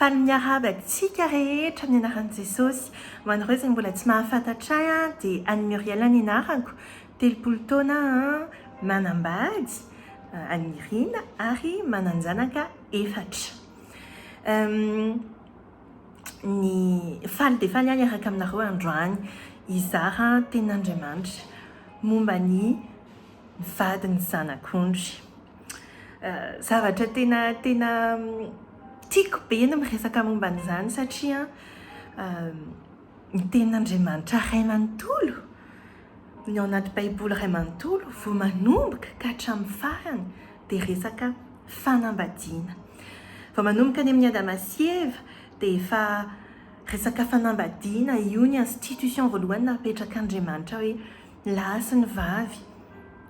faly miarabantsika rehetra amin'ny anaran'i Jesosy. Ho anareo izay mbola tsy mahafantatra dia Anny Muriel ny anarako, 30 taona manambady, anirina ary mananjanaka 4. Ny faly dia faly miaraka aminareo androany izara tenin'Andriamanitra momba ny vadiny zanak'ondry. Zavatra tena tiako be ny miresaka momba an'izany satria ny tenin'Andriamanitra ray manontolo, ny ao anaty baiboly ray manontolo vao manomboka ka hatramin'ny farany dia resaka fanambadiana. Vao manomboka any amin'ny Adama sy Eva dia efa resaka fanambadiana, io ny institution voalohany napetrak'Andriamanitra hoe lahy sy ny vavy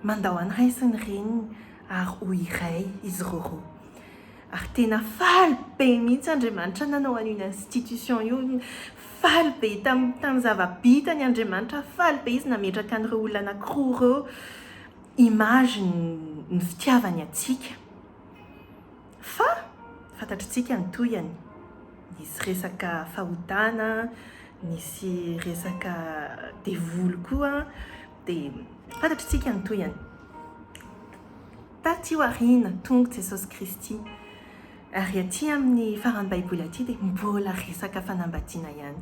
mandao any ray sy ny reniny ary ho iray izy roa. Ary tena faly be mihitsy Andriamanitra nanao an'io institution io, faly be tamin'ny zava-bitany Andriamanitra, faly be izy nametraka an'ireo olona anankiroa ireo, image ny fitiavany atsika. Fa fantatritsika ny toyany, nisy resaka fahotana, nisy resaka devoly koa, dia fantatritsika ny toyany. Taty aoriana tonga Jesosy Kristy, ary aty amin'ny farany baiboly aty dia mbola resaka fanambadiana ihany.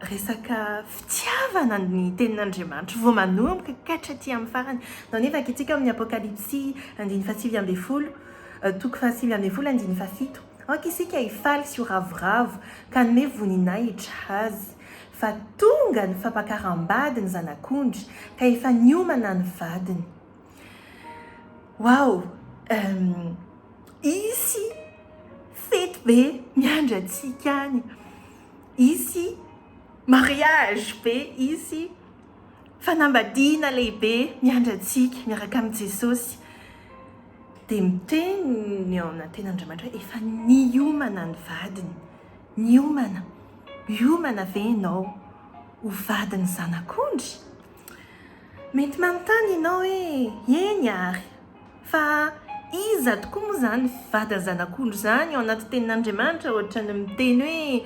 Resaka fitiavana ny tenin'Andriamanitra vao manomboka ka hatraty amin'ny farany. Nefa ankehitrika amin'ny Apokalipsy 7:20, toko 7:7, isika hifaly sy ho ravoravo ka nome voninahitra hitrahazy, fa tonga ny fampakaram-bady ny zanak'ondry ka efa niomana ny vadiny. Wow! Isy fety be miandry antsika any, isy mariage be, isy fanambadiana lehibe miandry antsika miaraka amin'ny Jesosy. Dia miteny ny ao anaty tenin'Andriamanitra efa niomana ny vadiny, niomana ve ianao ho vadiny zanak'ondry? Mety manontany ianao hoe eny ary, fa iza tokoa moa zany vadiny zanak'ondry zany ao anaty tenin'Andriamanitra? Ohatrany miteny hoe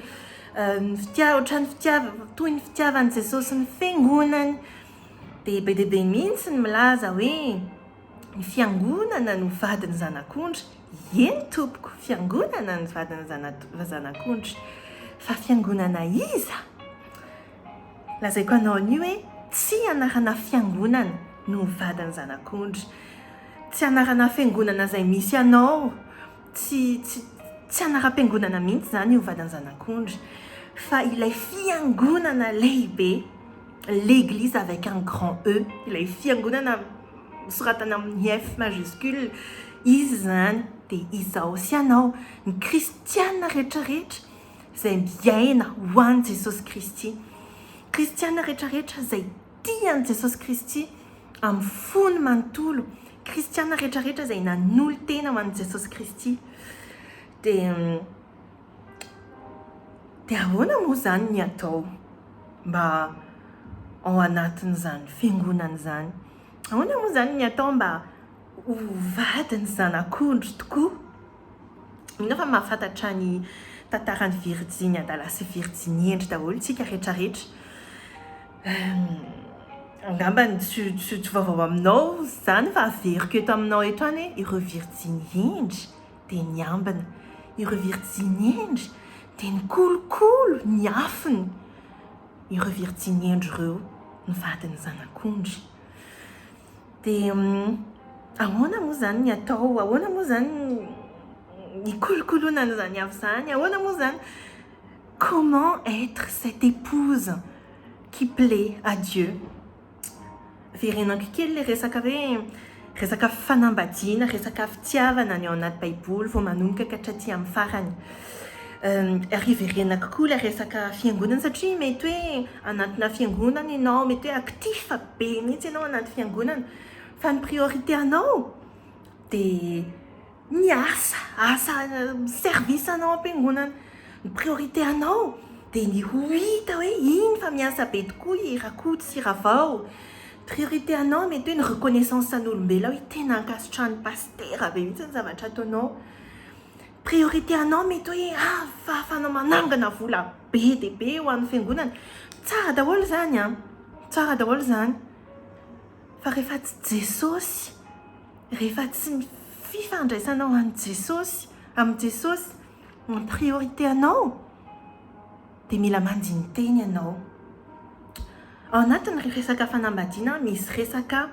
toy ny fitiavan'i Jesosy ny fiangonany, dia be dia be mihitsy ny milaza hoe ny fiangonana no vadiny zanak'ondry. Eny tompoko, fiangonana ny vadiny zanak'ondry, fa fiangonana iza? Lazaiko anao an'io hoe tsy anarana fiangonana no vadiny zanak'ondry, tsy anarana fiangonana izay misy anao, tsy anaram-piangonana mihitsy zany io vadiny zanak'ondry, fa ilay fiangonana lehibe, l'église avec un grand E, ilay fiangonana soratana amin'ny F majuscule, izy zany dia izao sy anao, ny kristiana rehetrarehetra izay miaina ho an'i Jesosy Kristy, kristiana rehetrarehetra izay tian'i Jesosy Kristy amin'ny fony manontolo, kristiana rehetrarehetra izay nanolo tena ho an'i Jesosy Kristy. Dia ahoana moa zany ny atao mba ao anatin'izany fiangonana izany? Ahoana moa zany ny atao mba ho vadiny zanak'ondry tokoa? Mino fa mahafantatra ny tantaran'ny Virginie Adala sy Virginie endry daholo tsika rehetrarehetra. Angamba tsy vaovao aminao zany fa averiko eto aminao eto any hoe ireo Virginie endry dia niambina, ireo Virginie endry dia nikolokolo, niafiny, ireo Virginie endry ireo ny vadiny zanak'ondry. Dia ahoana moa zany ny atao? Ahoana moa zany ny kolokoloana an'izany avy zany? Ahoana moa zany? Comment être cette épouse qui plaît à Dieu? Verenako kely le resaka hoe resaka fanambadiana, resaka fitiavana ny ao anaty baiboly vao manomboka ka hatraty amin'ny farany. Ary verenako koa le resaka fiangonana, satria mety hoe anatina fiangonana ianao, mety hoe actif be mihitsy ianao anaty fiangonana, fa ny priorité anao dia ny asa service anao am-piangonana. Ny priorité anao dia ny ho hita hoe iny fa miasa be tokoa i rakoto sy ravao, priorité anao mety hoe ny reconnaissance an'olombelona hoe tena ankasitrahany pastera be mihitsy ny zavatra ataonao. Priorité anao mety hoe fahafanao manangana vola be dia be ho an'ny fiangonana. Tsara daholo zany a, tsara daholo zany. Fa rehefa tsy Jesosy, rehefa tsy fifandraisanao amin'ny Jesosy, ny priorité anao, dia mila manjiny teny ianao. Ao anatin'ny resaka fanambadiana misy resaka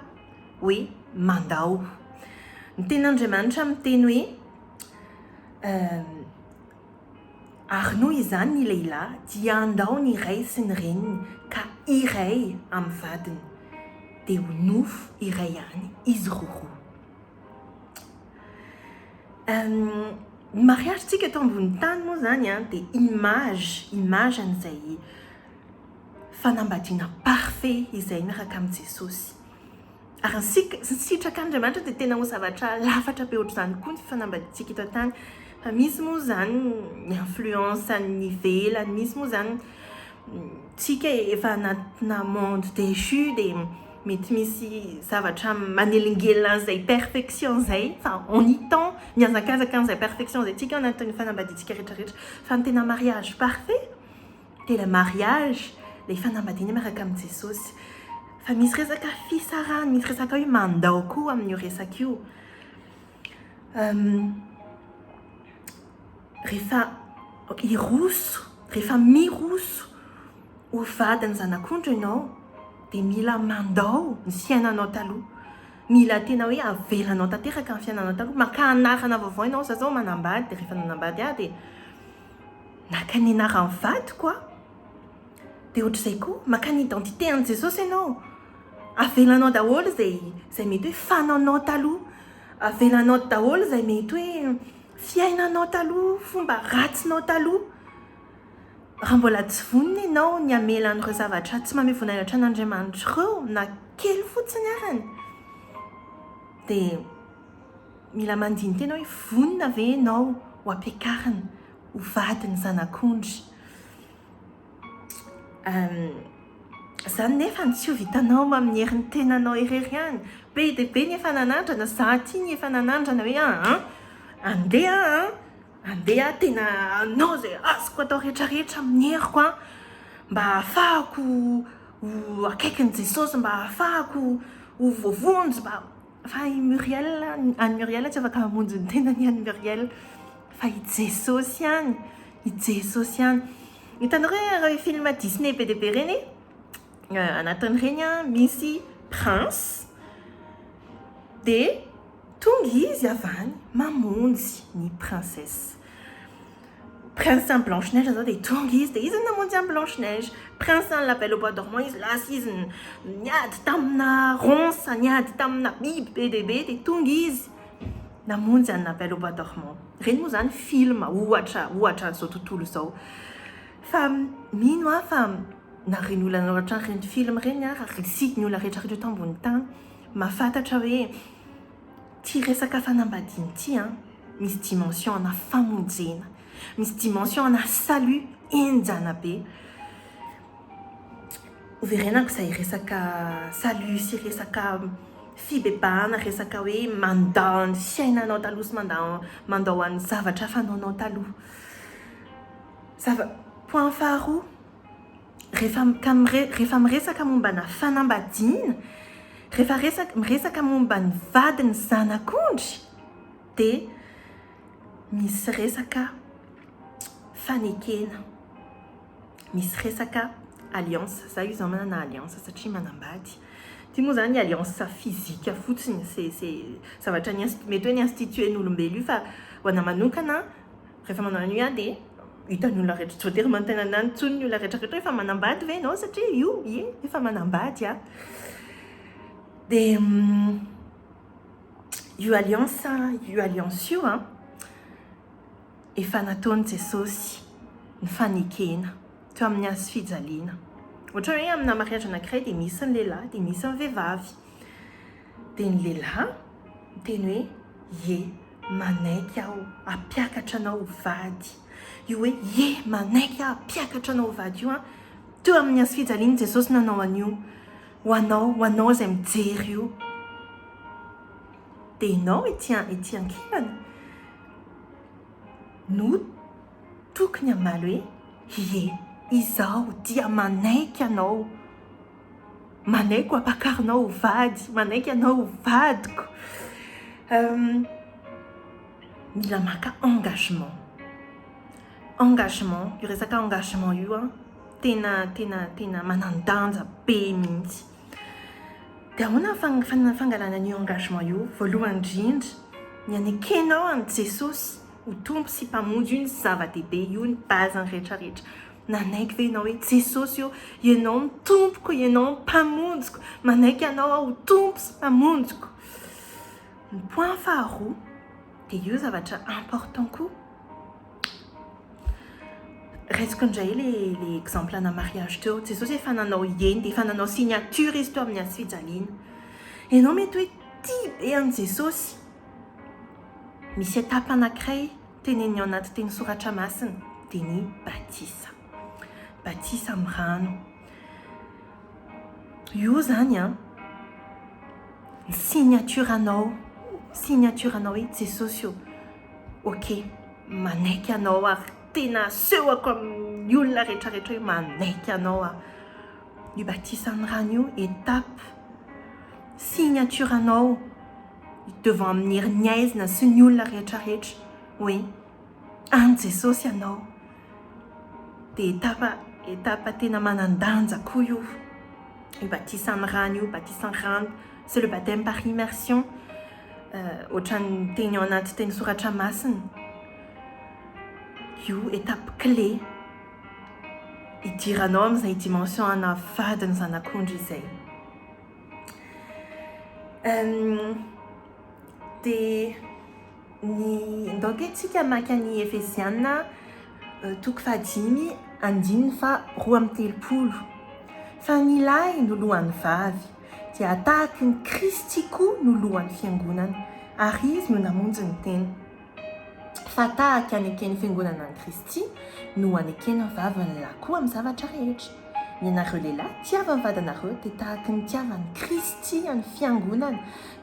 hoe mandao. Ny ten'Andriamanitra miteny hoe ary noho izany ny lehilahy dia andao ny iray sy ny reniny ka iray amin'ny vadiny, dia ho nofo iray ihany izy roa. Ny mariage tsika eto ambony tany moa zany dia image an'izay fanambadiana parfait izay miaraka amin'ny Jesosy. Ary ny sitrak'Andriamanitra dia tena ho zavatra lafatra be ohatr'izany koa ny fanambadintsika eto an-tany. Fa misy moa zany ny influence ny ivelany, misy moa zany tsika efa anatina monde déchu dia mety misy zavatra manelingelina an'izay perfection zay. Enfin, on y tend mihazakazaka an'izay perfection zay tsika anatin'ny fanambadintsika rehetrarehetra. Fa ny tena mariage parfait dia le mariage ilay fanambadiana miaraka amin'ny Jesosy. Fa misy resaka fisarahana, misy resaka hoe mandao koa amin'io resaka io. Rehefa miroso ho vadiny zanak'ondry ianao, dia mila mandao ny fiainanao taloha. Mila tena hoe avelanao tanteraka ny fiainanao taloha. Maka anarana vaovao ianao, zao manambady, dia rehefa nanambady dia naka ny anaran'ny vady koa. Dia ohatr'izay koa, maka ny identité an'i Jesosy ianao. Avelanao daholo izay mety hoe fanaonao taloha. Avelanao daholo izay mety hoe fiainanao taloha, fomba ratsinao taloha. Raha mbola tsy vonona ianao ny amela an'ireo zavatra tsy mamehy voninahitra an'Andriamanitra ireo na kely fotsiny arany, dia mila mandiny tena hoe vonona ve ianao ho ampiakarina ho vadiny zanak'ondry. Zany nefa tsy ho vitanao amin'ny herin'ny tenanao irery ihany. Be dia be ny efa nanandrana, za ty ny efa nanandrana hoe andeha tena anao izay azoko atao rehetrarehetra amin'ny heriko mba ahafahako ho akaikin'i Jesosy, mba ahafahako ho voavonjy, fa i Muriel, any Muriel tsy afaka mamonjy ny tenany any Muriel, fa i Jesosy ihany, Hitanareo hoe film Disney be dia be reny, anatin'ireny misy prince, dia tonga izy avy any mamonjy ny princesse. Prince en Blanche-Neige zao dia tonga izy, dia izy namonjy en Blanche-Neige. Prince en La Belle au Bois dormant, izy lasa izy niady tamina ronsa, niady tamina biby be dia be, dia tonga izy namonjy en La Belle au Bois dormant. Reny moa zany film ohatra zao tontolo zao. Fa mino fa nareny olona nanoratra an'ireny film ireny raha risity ny olona rehetrarehetra eto ambony tany mahafantatra hoe ty resaka fanambadiana ity misy dimension ana famonjena, misy dimension ana salut enjana be. Overenako izay resaka salut sy resaka fibebahana, resaka hoe mandao ny fiainanao taloha sy mandao an'ny zavatra fanaonao taloha. Point faharoa, rehefa miresaka mombana fanambadiana, rehefa miresaka momba ny vadiny zanak'ondry, dia misy resaka fanekena, misy resaka alliance. Za io zao manana alliance satria manambady. Ty moa zany alliance fizika fotsiny, zavatra mety hoe ni-instituen'olombelo io, fa ho ana manokana rehefa manao an'io dia hitan'ny olona rehetra, tsy voatery manontany anany intsony ny olona rehetrarehetra efa manambady ve ianao, satria io efa manambady dia io alliance io efa nataon'i Jesosy ny fanekena teo amin'ny azo fijaliana. Ohatra hoe amina mariage anankiray dia misy ny lehilahy dia misy ny vehivavy, dia ny lehilahy miteny hoe manaiky aho hampiakatra anao vady. Io hoe manaiky aho hampiakatra anao vady io teo amin'ny azo fijaliana Jesosy nanao an'io. ho anao izay mijery io. Dia ianao ety ankilany no tokony hamaly hoe izaho dia manaiky anao. Manaiky apakarinao ho vady, manaiky anao ho vadiko. Mila maka engagement. Io resaka engagement io tena manan-danja be mihitsy. Dia ahoana fangalana an'io engagement io? Voalohany indrindra, ny anekenao an Jesosy ho tompo sy mpamonjy, io ny zava-dehibe, io ny bazany rehetrarehetra. Nanaiky ve ianao hoe Jesosy io, ianao ny tompoko, ianao ny mpamonjiko, manaiky anao ho tompo sy mpamonjiko. Ny point faharoa, dia io zavatra important koa. Resiko indray le exemple ana mariage teo. Jesosy efa nanao heny, dia efa nanao signature izy teo amin'ny hazofijaliana. Ianao mety hoe tia be an Jesosy. Misy etapa anankiray teneny ao anaty teny soratra masina, dia ny batisa. Batisa amin'ny rano. Io zany ny signature anao hoe Jesosy io. Ok, manaiky anao ary tena sehoko amin'ny olona rehetrarehetra hoe manaiky anao io batisa amin'ny rano io, étape signature anao devant amin'ny herinyaizina sy ny olona rehetrarehetra hoe an Jesosy anao. Dia étape tena manan-danja koa io batisa amin'ny rano io. Batisa amin'ny rano, c'est le baptême par immersion. Ohatran'ny teny ao anaty teny soratra masina. Io étape clé hidiranao amin'izay dimension ana vadiny zanak'ondry izay. Dia ndao antsika maka ny Efesiana toko 5:5-3. Fa ny lahy no lohan'ny vavy, dia tahaka ny Kristy koa no lohan'ny fiangonana, ary izy no namonjy ny teny. Fa tahaka anekeny fiangonana ny Kristy no anekeny ny vaviny lahy koa amin'ny zavatra rehetra. Ny anareo lehilahy tiava ny vadanareo dia tahaka ny tiavan'ny Kristy amin'ny fiangonana,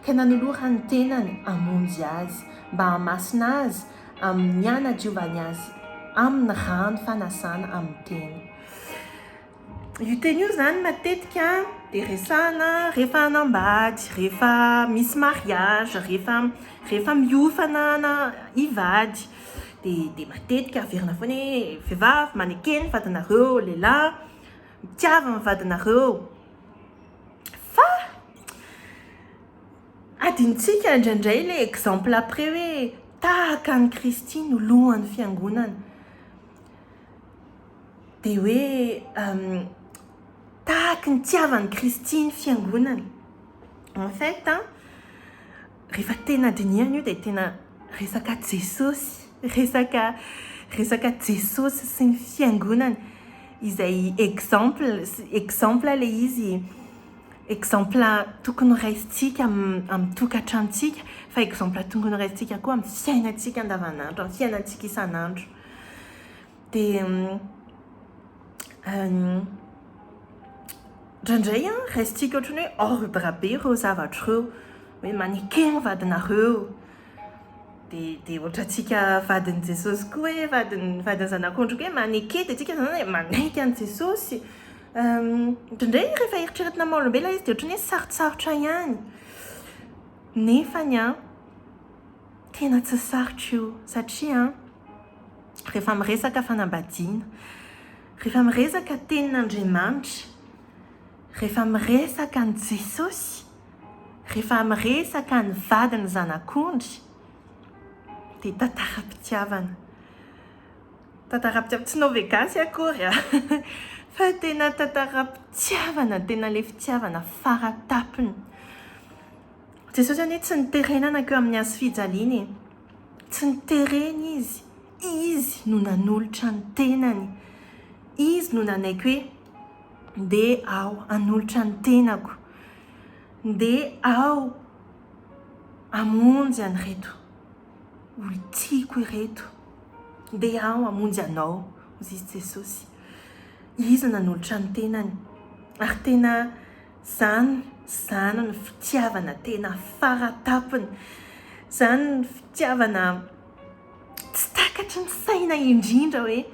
ka nanolora ny tenany hamonjy azy, mba hamasina azy amin'ny hanadiovany azy amin'ny rano fanasana amin'ny teny. Io teny io zany matetika dia resahana rehefa hanambady, rehefa misy mariage, rehefa miofana hivady. Dia matetika averina foana hoe vehivavy manekeny vadanareo, lehilahy mitiava amin'ny vadanareo. Fa adintsika indraindray le exemple après hoe tahaka ny Kristy no lohan'ny fiangonana. Dia hoe tahaka ny tiavan'ny Kristy ny fiangonana. En fait, rehefa tena dinihana io dia tena resaka Jesosy, resaka Jesosy sy ny fiangonana izay exemple le izy, exemple tokony raisitsika amin'ny tokantranontsika, fa exemple tokony raisitsika koa amin'ny fiainantsika andavanandro, amin'ny fiainantsika isanandro. Dia indraindray raisitsika ohatrany hoe ordre be ireo zavatra ireo, hoe manekeny vadinareo. Dia ohatrantsika vadin'i Jesosy koa hoe vadin'ny zanak'ondry koa hoe maneke, dia tsika zany hoe manaiky an'i Jesosy. Indraindray rehefa eritreretina maha-olombelona izy dia ohatrany hoe sarotsarotra ihany. Nefany tena tsy sarotra io, satria rehefa miresaka fanambadiana, rehefa miresaka tenin'Andriamanitra, rehefa miresaka ny Jesosy, rehefa miresaka ny vadiny zanak'ondry, dia tantara-pitiavana. Tantara-pitiavana, tsy nove gasy akory fa tena tantara-pitiavana, tena le fitiavana faratapiny. Jesosy anie tsy niterenana keo amin'ny hazofijaliana, tsy niterena izy no nanolotra ny tenany. Izy no nanaiky hoe ndeha aho hanolotra ny tenako, ndeha aho hamonjy an'ireto olon-tiako ireto, ndeha aho hamonjy anao, hozy izy Jesosy. Izy nanolotra ny tenany, ary tena Zany ny fitiavana tena faratapiny. Zany ny fitiavana tsy takatry ny saina indrindra hoe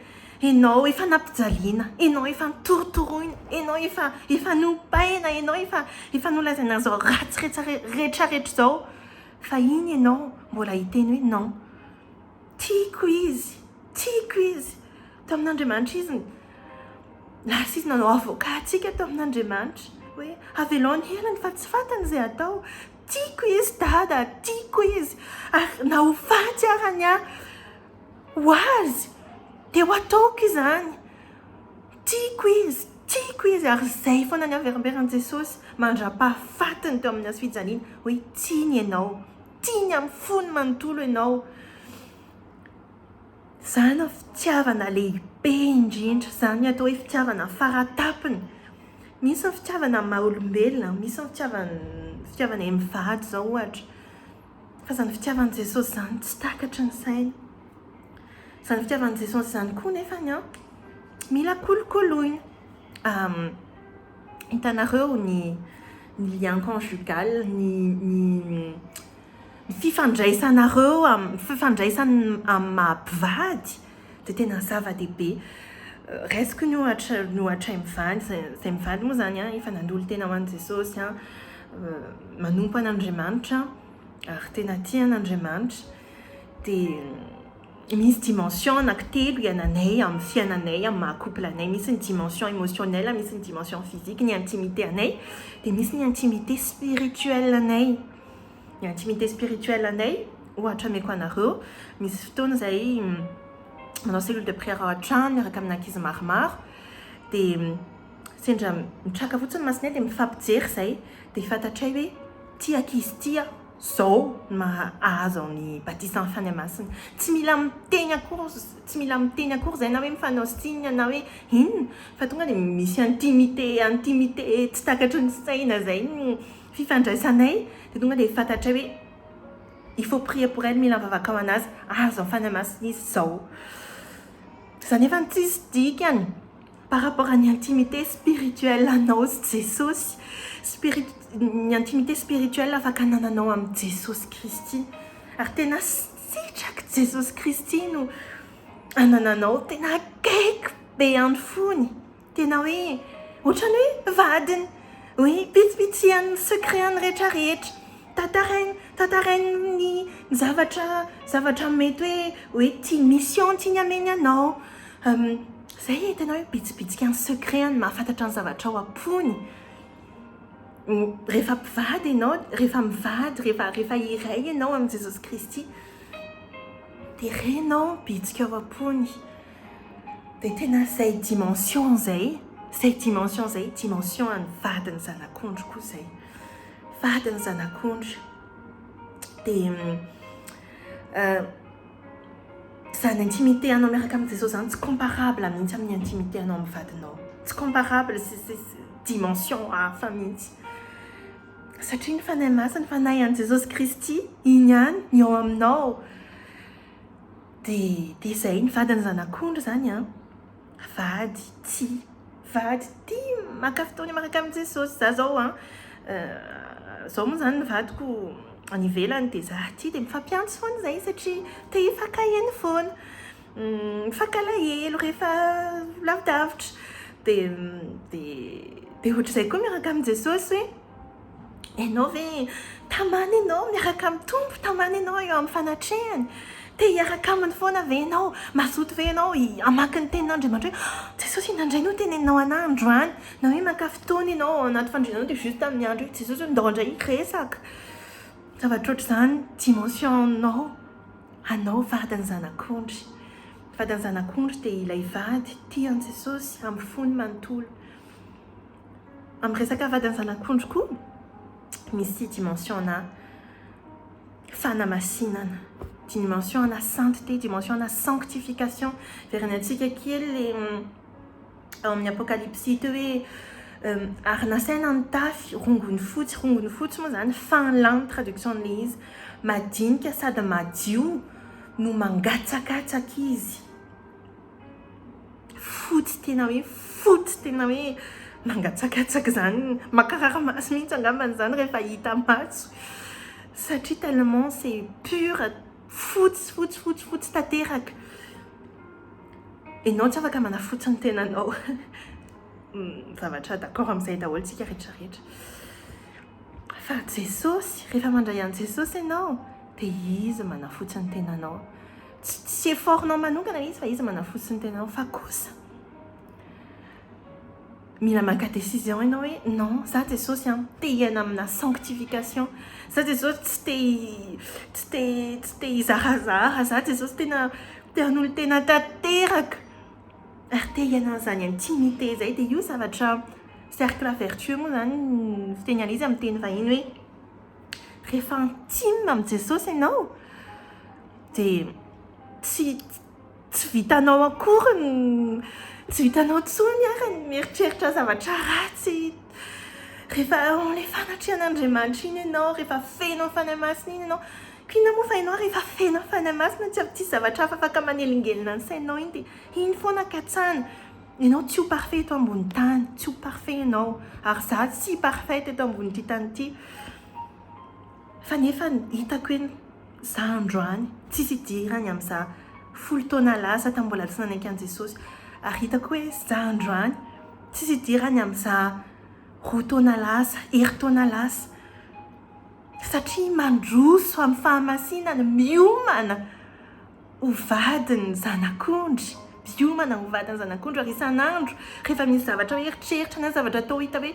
enao efa nampijaliana, enao efa nitorotoroina, enao efa nopaina, enao efa nolazaina zao ratsy rehetrarehetra zao. Fa iny enao mbola hiteny hoe non, tiako izy. Tao amin'Andriamanitra izy lasa izy nanao avokatsika tao amin'Andriamanitra hoe aveloany helany fa tsy fantany izay atao. Tiako izy dada, tiako izy ary na ho faty arany ho azy dia ho ataoko izany. Tiako izy ary izay foana ny averimberan'i Jesosy mandra-pahafatiny teo amin'ny hazofijaliana hoe tiany ianao, tiany amin'ny fony manontolo ianao. Zany ny fitiavana lehibe indrindra, zany atao hoe fitiavana faratapiny. Misy ny fitiavana maha-olombelona, misy ny fitiavana mivady zao ohatra. Fa zany fitiavan'i Jesosy zany tsy takatry ny saina. Zany fitiavan'i Jesosy zany koa nefany mila kolokoloina. Hitanareo ny lien conjugal, ny fifandraisanareo fifandraisany amin'ny maha-mpivady dia tena zava-dehibe. Raisiko ny ohatra mivady, izay mivady moa zany efa nandolo tena ho an'i Jesosy, manompo an'Andriamanitra ary tena tia an'Andriamanitra. Dia misy dimension anankitelo iananay amin'ny fiainanay, amin'ny maha-couple anay. Misy ny dimension émotionnelle, misy ny dimension physique, ny intimité anay, dia misy ny intimité spirituelle anay. Ny intimité spirituelle anay, ohatra ameko anareo, misy fotoana izay manao cellule de prière ao an-trano miaraka amin'ny ankizy maromaro, dia sendra mitraka fotsiny masonay dia mifampijery izay, dia fantatray hoe tia ankizy tia zao mahazo ny baptême fany masina. Tsy mila miteny akory zay na hoe mifanao signe na hoe inona, fa tonga dia misy intimité tsy takatry ny saina zay ny fifandraisanay. Dia tonga dia fantatray hoe il faut prier pour elle, mila mivavaka ho anazy, azo fany masina izy zao. Zany efa tsisy dikany par rapport à ny intimité spirituelle anao sy Jesosy. Ny intimité spirituelle afaka nananao amin'ny Jesosy Kristy. Ary tena sitraky Jesosy Kristy no anananao, tena akaiky be any fony. Tena hoe ohatrany hoe vadiny, hoe pitsipitsihany secret-any rehetrarehetra. Tantarainy ny zavatra mety hoe tia mission tiany ameny anao. Zay tena hoe bitsibitsika ny secret-any, mahafantatra ny zavatra ao am-pony. Rehefa mpivady ianao, rehefa mivady, rehefa iray ianao amin'ny Jesosy Kristy, dia renao bitsika ao am-pony. Dia tena izay dimension zay, dimension any vadiny zanak'ondry koa zay. Vadiny zanak'ondry. Dia zany intimité anao miaraka amin'ny Jesosy zany tsy comparable mihitsy amin'ny intimité anao amin'ny vadinao. Tsy comparable, dimension hafa mihitsy. Satria ny fanahy masina, fanahy an'i Jesosy Kristy, iny ihany ny ao aminao. Dia izay ny vadiny zanak'ondry zany vady tia maka fotoana miaraka amin'ny Jesosy. Zao moa zany ny vadiko any ivelany dia za tia dia mifampiantso foana izay satria te hifankaheno foana, mifankalahelo rehefa lavidavitra. Dia ohatr'izay koa miaraka amin'ny Jesosy hoe ianao ve tamana ianao miaraka amin'ny tompo, tamana ianao eo amin'ny fanatrehany, te hiaraka aminy foana ve ianao, mazoto ve ianao hamaky ny tenin'Andriamanitra hoe Jesosy inandray no teneninao anahy androany, na hoe maka fotoana ianao anaty fandrianao dia juste amin'ny andro hoe Jesosy ndao indray hiresaka. Zavatra ohatr'izany dimension anao vadiny zanak'ondry. Vadiny zanak'ondry dia ilay vady tia an'i Jesosy amin'ny fony manontolo. Amin'ny resaka vadiny zanak'ondry koa misy dimension fanamasinana, dimension sainteté, dimension sanctification. Verenantsika kely amin'ny apokalypsy teo hoe ary nasaina ny tafy rongony fotsy moa zany fanlany traduction'le izy, madinika sady madio no mangatsakatsaka izy. Fotsy tena hoe mangatsakatsaka zany makarary maso mihitsy angambany zany rehefa hita maso satria tellement c'est pur fotsy tanteraka ianao tsy afaka manafotsy ny tenanao zavatra d'accord amin'izay daholo tsika rehetrarehetra fa Jesosy rehefa mandray an' Jesosy ianao dia izy manafotsy ny tenanao tsy effortnao manokana izy fa izy manafotsy ny tenanao fa kosa mila maka décision ianao hoe non za Jesosy te hiaina amina sanctification za Jesosy tsy te hizarazara za Jesosy tena te hanolo tena tanteraka ary te hiaina an'izany intimité zay dia io zavatra cercle vertueux moa zany fiteny an'izy amin'ny teny vahiny hoe rehefa intime amin'ny Jesosy ianao dia tsy vitanao akory tsy vitanao tsony ary ny mieritreritra zavatra ratsy rehefa le fanatrian'Andriamanitra iny ianao rehefa fenao fanahy masina iny ianao kina moa fa ianao rehefa fenao fanahy masina tsy tsisy zavatra hafa afaka manelingelina ny sainao iny dia iny foana katsana ianao tsy ho parfait eto ambony tany tsy ho parfait ianao ary za tsy parfait eto ambony tany ity fa nefa hitako hoe za androany tsisy idirany amin'za 10 taona lasa tambola tsy nanaiky an' Jesosy ary hitako hoe za androany tsisy idirany amin'za 2 taona lasa taona lasa satria mandroso amin'ny fahamasinana miomana ho vadiny zanak'ondry miomana ho vadiny zanak'ondry ary isan'andro rehefa misy zavatra hoe eritreritra na zavatra atao hita hoe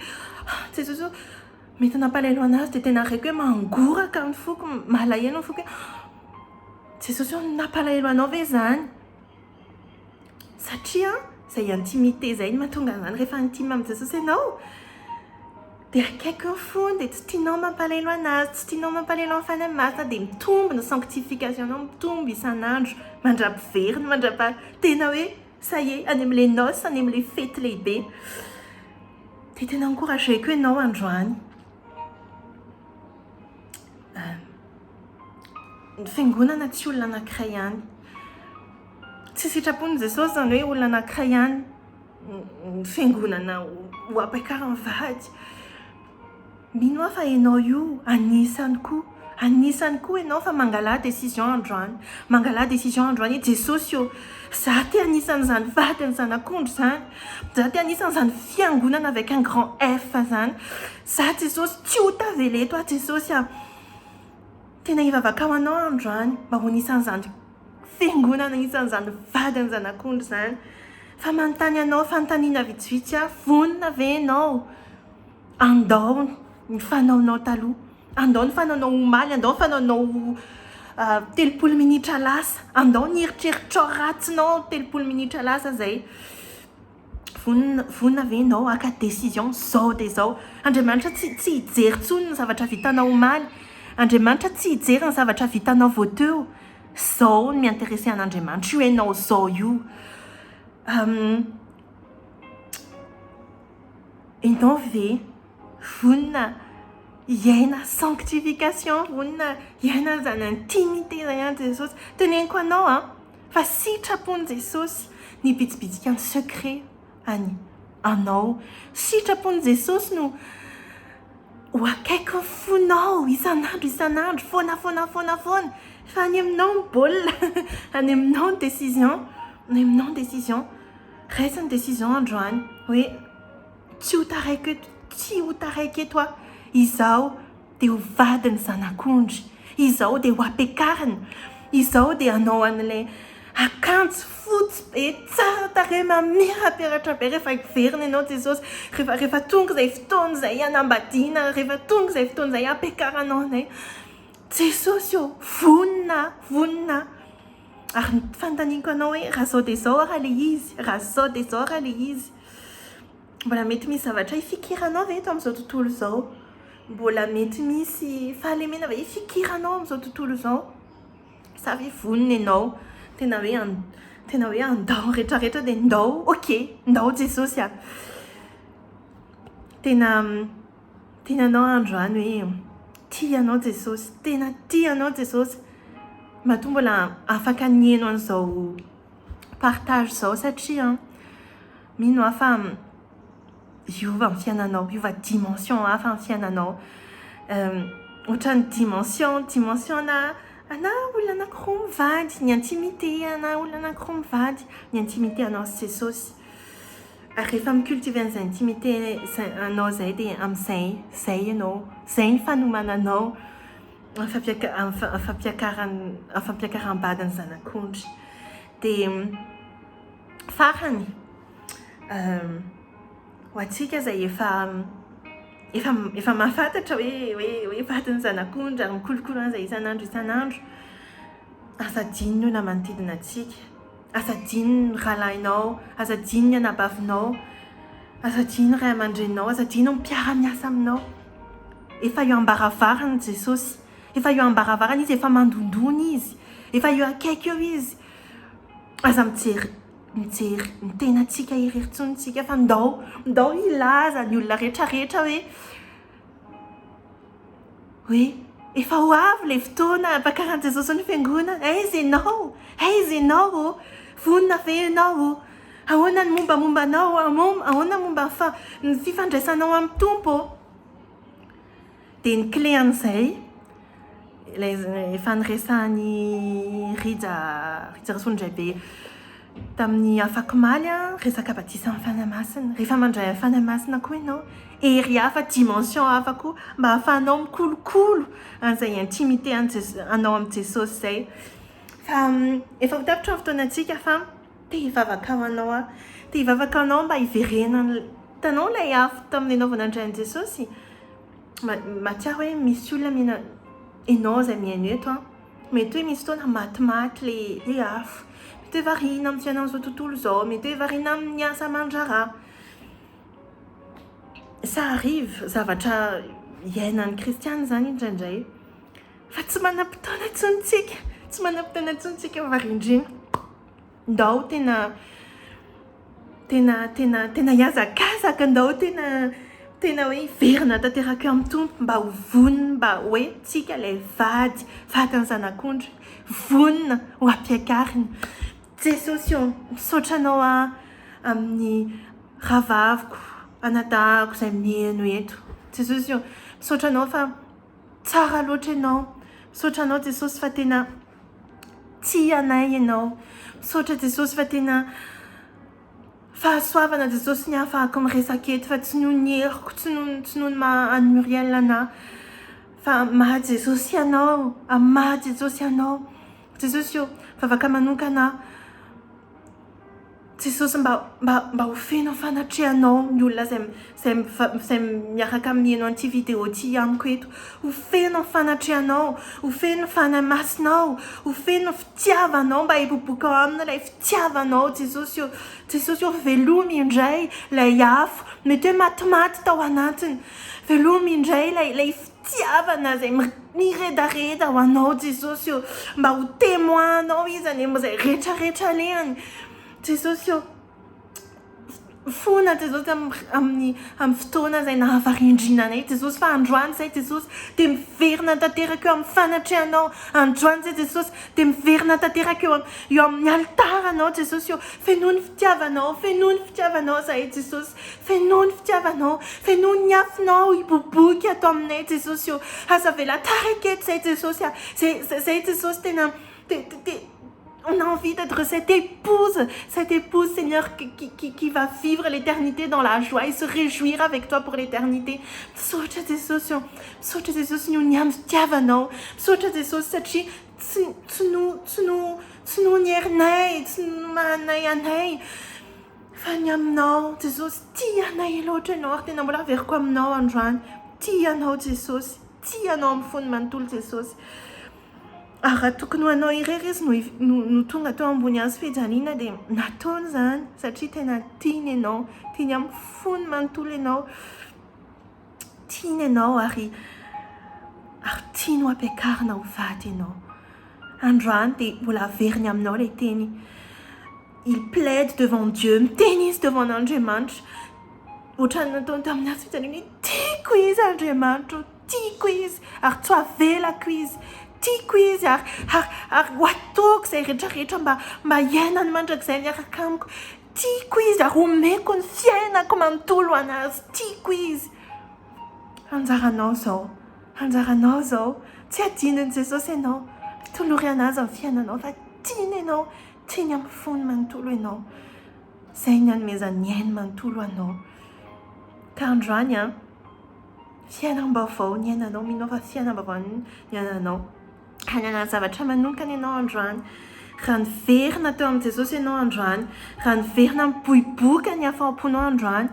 Jesosy mety nampalahelo anazy dia tena raiko hoe mangoraka ny foko malahelo ny foko hoe Jesosy nampalahelo anao ve zany satria izay intimité zay no mahatonga an'izany rehefa intime amin'ny Jesosy ianao dia akaiky ny fony dia tsy tianao mampalahelo anazy tsy tianao mampalahelo amin'ny fanahy masina dia mitombo ny sanctificationao mitombo isan'andro mandrapiverina mandrapa-tena hoe ça y est any amin'ilay noces any amin'ilay fety lehibe dia tena encourageko ianao androany ny fiangonana tsy olona anankiray ihany tsy sitrapony Jesosy zany hoe olona anankiray ihany ny fiangonana ho ampakarany vady mino aho fa ianao io anisany koa ianao fa mangala décision androany Jesosy io za te anisan'izany vadiny zanak'ondry zany za te anisan'izany fiangonana avec un grand F zany za Jesosy tsy ho tavela eto Jesosy tena hivavaka ho anao androany mba ho anisan'izany fiangonana anisan'izany vadiny zanak'ondry zany fa manontany anao fanontaniana vitsivitsy vonina ve ianao andao ny fanaonao taloha andao ny fanaonao omaly andao ny fanaonao 30 minitra lasa andao ny eritreritrao ratsinao 30 minitra lasa zay vonina ve ianao aka décision zao dia zao Andriamanitra tsy hijery tsony ny zavatra vitanao omaly Andriamanitra tsy hijery ny zavatra vitanao voateo zao ny miinteresse an'Andriamanitra io ianao zao io ianao ve vonina hiaina sanctification vonina hiaina zany intimité zay an Jesosy teneniko anao fa sitrapony Jesosy ny bitsibitsika ny secret anao sitrapony Jesosy no ho akaiky ny fonao isan'andro foana fa any aminao ny baolina any aminao ny décision resa ny décision androany hoe tsy ho taraiky eto izaho dia ho vadiny zanak'ondry izaho dia ho ampiakariny izaho dia hanao an'ilay akanjo fotsy be tsara tarehy mamiraperatra be rehefa iverina ianao Jesosy rehefa tonga izay fotoana izay hanambadiana rehefa tonga izay fotoana izay ampiakaranao anay Jesosy vonina ary fantaniko anao hoe raha zao dia zao raha le izy mbola mety misy zavatra ifikiranao ve eto amin'izao tontolo izao mbola mety misy fahalemena ve ifikiranao amin'izao tontolo izao sa ve vonina ianao tena hoe andao rehetrarehetra dia ndao Jesosy tena anao androany hoe tianao Jesosy tena tianao Jesosy matoa mbola afaka nieno an'izao partage izao satria mino aho fa hiova amin'ny fiainanao, hiova dimension hafa amin'ny fiainanao. Ohatran'ny dimension na olona anankiroa mivady, ny intimité na olona anankiroa mivady, ny intimité anao sy Jesosy. Ary rehefa micultive an'izay intimité anao zay dia amin'izay ianao, zay ny fanomananao fampiakaram-bady ny zanak'ondry. Dia farany ho antsika zay efa mahafantatra hoe vady ny zanak'ondry ary mikolokolo an'izay isan'andro, azadino ny olona manodidina antsika, azadino ny rahalahinao, azadino ny anabavinao, azadino ny ray aman-dreninao, azadino ny mpiara-miasa aminao. Efa eo ambaravarana Jesosy, efa eo ambaravarana izy, efa mandondona izy, efa eo akaiky eo izy. Aza mijery ny tenantsika heriritsonitsika fa ndao ilaza ny olona rehetrarehetra hoe efa ho avy le fotoana ampakaran'i Jesosy ny fiangonana. Aiza ianao? Vonona ve ianao? Ahoana ny mombamomba anao? Ahoana momba ny fifandraisanao amin'ny tompo? Dia ny clé an'izay efa niresahan'ny Rija Rasondriabe tamin'ny afaka maly resaka batisa amin'ny fanamasina. Rehefa mandray amin'ny fanamasina koa ianao, ery hafa, dimension hafa koa mba hahafahanao mikolokolo an'izay intimité anao amin'ny Jesosy zay. Fa efa ho tapitra ny fotoanantsika fa te hivavaka anao mba hiverena. Tanao ilay afo tamin'ny ianao vao nandray an'i Jesosy. Mahatsiaro hoe misy olona ianao izay mihaino eto, mety hoe misy fotoana matimaty le afo, mety hoe variana amin'ny fiainana izao tontolo izao, mety hoe variana amin'ny asa aman-draharaha. Ça arrive, zavatra iainan'ny kristiana zany indraindray, fa tsy manam-potoana intsontsika varindrina. Ndao tena hiazakazaka, ndao tena hoe hiverina tanteraka eo amin'ny tompo mba ho vonona, mba hoe tsika ilay vady ny zanak'ondry, vonona ho ampiakarina. Jesosy misaotra anao amin'ny rahavaviko, anadahako izay mihaino eto. Jesosy misaotra anao fa tsara loatra ianao. Misaotra anao Jesosy fa tena tia anay ianao. Misaotra Jesosy fa tena fahasoavana Jesosy ny ahafahako miresaka eto, fa tsy noho ny heriko, tsy noho ny maha Muriel ana, fa maha Jesosy ianao, amaha Jesosy ianao. Jesosy vavaka manokana, Jesosy mba ho feno fanatrehanao ny olona izay miaraka amin'ny ianao an'ity vidéo ty amiko eto. Ho feno fanatrehanao, ho feno fanamasinao, ho feno fitiavanao mba hiboboka ao amina ilay fitiavanao. Jesosy velomy indray ilay afo, mety hoe matimaty tao anatiny. Velomy indray ilay fitiavana izay miredareda ho anao Jesosy, mba ho témoin anao izy any amin'izay rehetrarehetra lehany. Jesosy fona Jesosy amin'ny fotoana izay nahavarindrina anay. Jesosy fa androany izay Jesosy dia miverina tanteraka eo amin'ny fanatrehanao. Androany izay Jesosy dia miverina tanteraka eo amin'ny altaranao Jesosy. Fenoa ny fitiavanao izay Jesosy. Fenoa ny fitiavanao, fenoa ny afinao hiboboky ato aminay Jesosy. Aza vela tarika eto izay Jesosy. Zay Jesosy tena on a envie d'être cette épouse, Seigneur, qui va vivre l'éternité dans la joie et se réjouir avec toi pour l'éternité. Misaotra Jesosy ny oniamy fitiavanao. Misaotra Jesosy satria tsy no ny herinay, tsy no mahanay anay, fa ny aminao Jesosy. Tia anay loatra ianao ary tena mbola averiko aminao androany. Tia anao Jesosy, tia anao amin'ny fony manontolo Jesosy. Raha tokony ho anao irery izy no tonga tao ambony hazo fijaliana dia nataony zany satria tena tiany ianao, tiany amin'ny fony manontolo ianao, tiany ianao ary tiany ho ampiakarina ho vady ianao. Androany dia mbola averiny aminao ilay teny. Il plaide devant Dieu, miteny izy devant Andriamanitra. Ohatrany nataony tamin'ny hazo fijaliana, tiako izy Andriamanitra, tiako izy ary tsy avelako izy. Tiako izy ary ho ataoko izay rehetrarehetra mba iainany mandrakizay miaraka amiko. tiako izy ary omeko ny fiainako manontolo anazy, tiako izy. Anjaranao zao tsy adinon'i Jesosy ianao, tolory anazy amin'ny fiainanao fa tiany ianao, tiany amin'ny fony manontolo ianao. Zay ny hanomezany ainy manontolo anao. Ka androany fiainam-baovao ny ainanao, mino fa fiainam-baovao ny ainanao. Hanana zavatra manokana ianao androany. Raha niverina teo amin'ny Jesosy ianao androany, raha niverina miboiboka ny afa-ponao androany,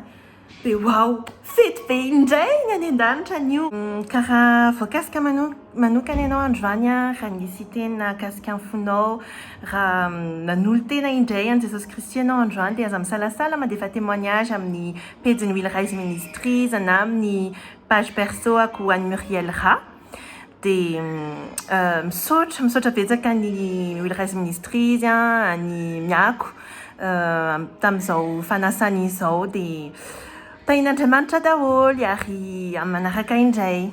be wow, fety be indray ny any an-danitra an'io. Ka raha voakasika manokana ianao androany, raha nisy teny nahakasika ny fonao, raha nanolo tena indray an Jesosy Kristy ianao androany, dia aza misalasala mandefa témoignage amin'ny pejy ny Will Rise Ministries na amin'ny page perso-ako Anne Muriel Ra. Dia misaotra betsaka ny Will Rise Ministries ny miako tamin'izao fanasana izao, dia tahin'Andriamanitra daholo ary amin'ny manaraka indray.